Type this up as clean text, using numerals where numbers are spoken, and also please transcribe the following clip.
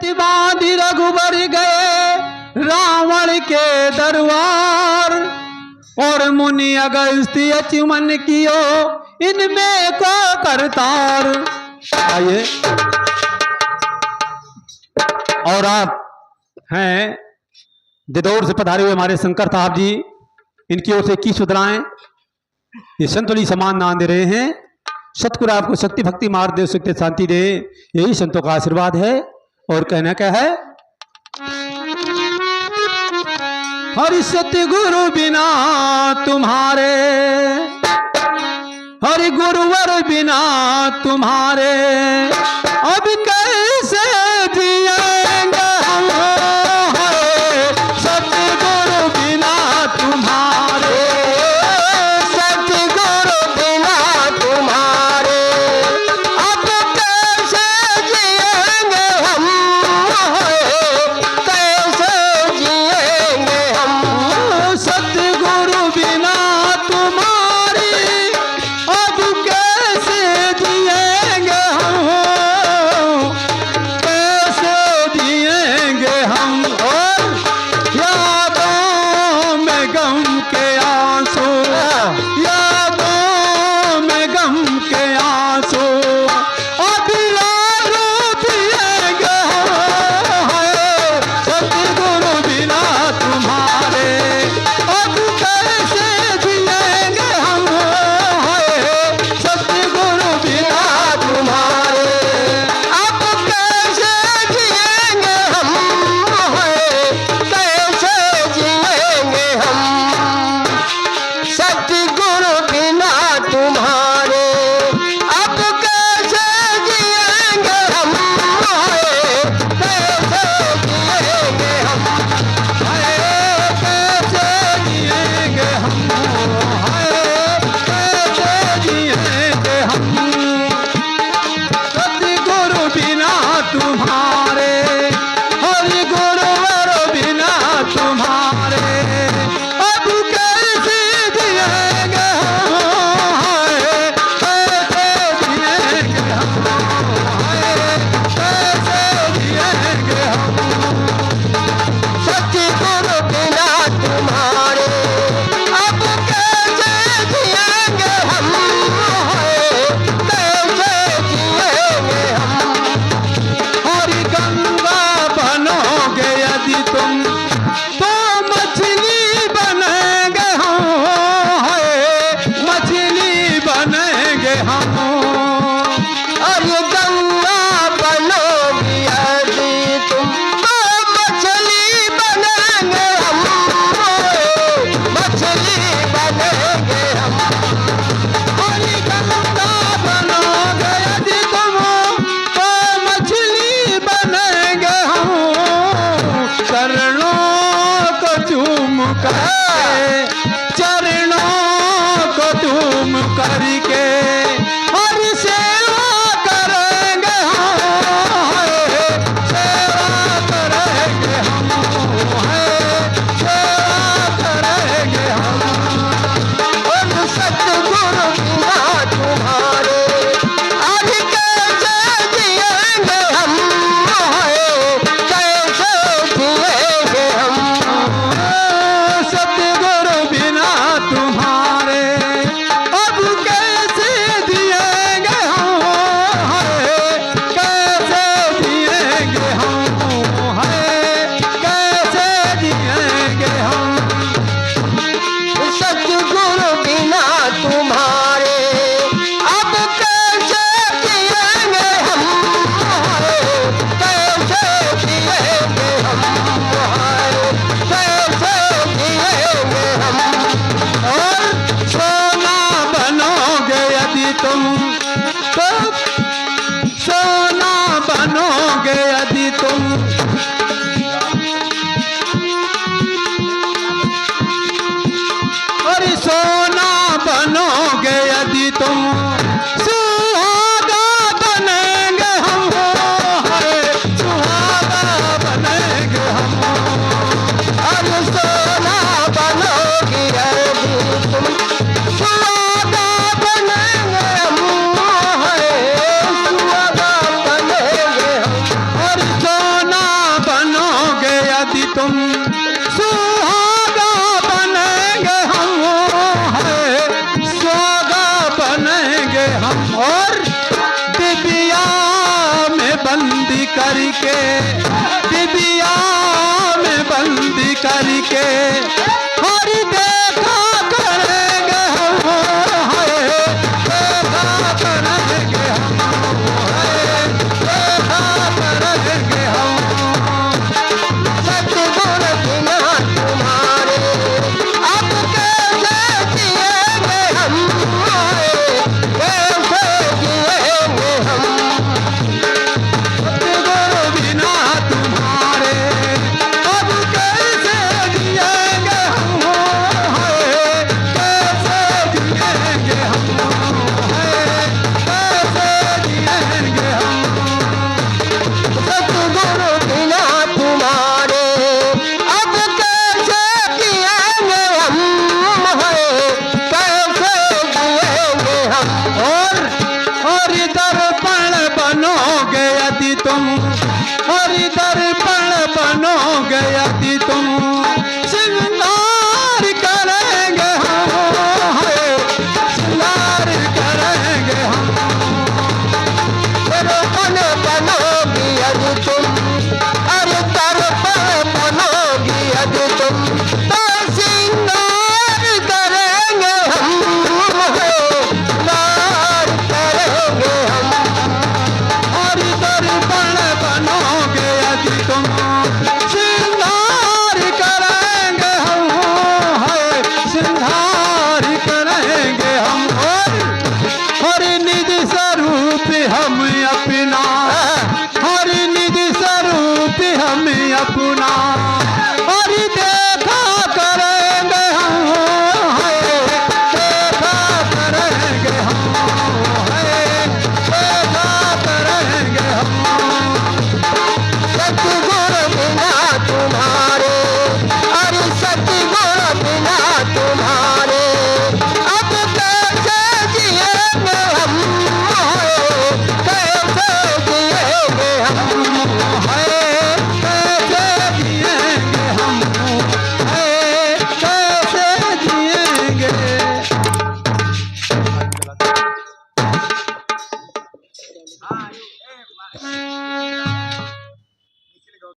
प्रतिवादी रघुबर गए रावण के दरबार, और मुनि अगस्त्य अचमन कियो इनमें को करतार। आइए, और आप हैं दिदौर से पधारे हुए हमारे शंकर साहब जी, इनकी ओर से की सुधराएं। ये संतुली समान नाम दे रहे हैं। सतगुरु आपको शक्ति भक्ति मार्ग दे, सकते शांति दे, यही संतों का आशीर्वाद है। और कहना क्या है, हरि सतगुरु बिना तुम्हारे, हरि गुरुवर बिना तुम्हारे, अब कैसे जिएंगे हम, सतगुरु बिना तुम्हारे, सतगुरु बिना तुम्हारे, अब कैसे जिएंगे हम, कैसे जिएंगे हम, सतगुरु बिना तुम्हारी, अब कैसे जिएंगे हम। करके डिबिया में बंदी करके हरि देखा करेंगे हम हाय देखा करेंगे हम हाय देखा करेंगे हम सतगुण बिना तुम्हारे अब कैसे जिएंगे हम कैसे जिएंगे हम सतगुरु बिना तुम्हारे अब कैसे जिएंगे हम हाय कैसे जिएंगे हम हाय कैसे जिएंगे हम सतगुरु बिना तुम्हारे अब कैसे जिएंगे हम कैसे जिएंगे हम और दर्पण बनोगे यदि तुम और दर्पण बनोगे यदि तुम श्रृंगार करेंगे हम हाय श्रृंगार करेंगे हम दर्पण बनोगी यदि तुम अरे दर्पण बनोगी यदि तुम तो श्रृंगार करेंगे हम श्रृंगार करेंगे हम और दर्पण बनोगे यदि तुम श्रृंगार करेंगे हम हाय श्रृंगार करेंगे हम और निज स्वरूप हम अपना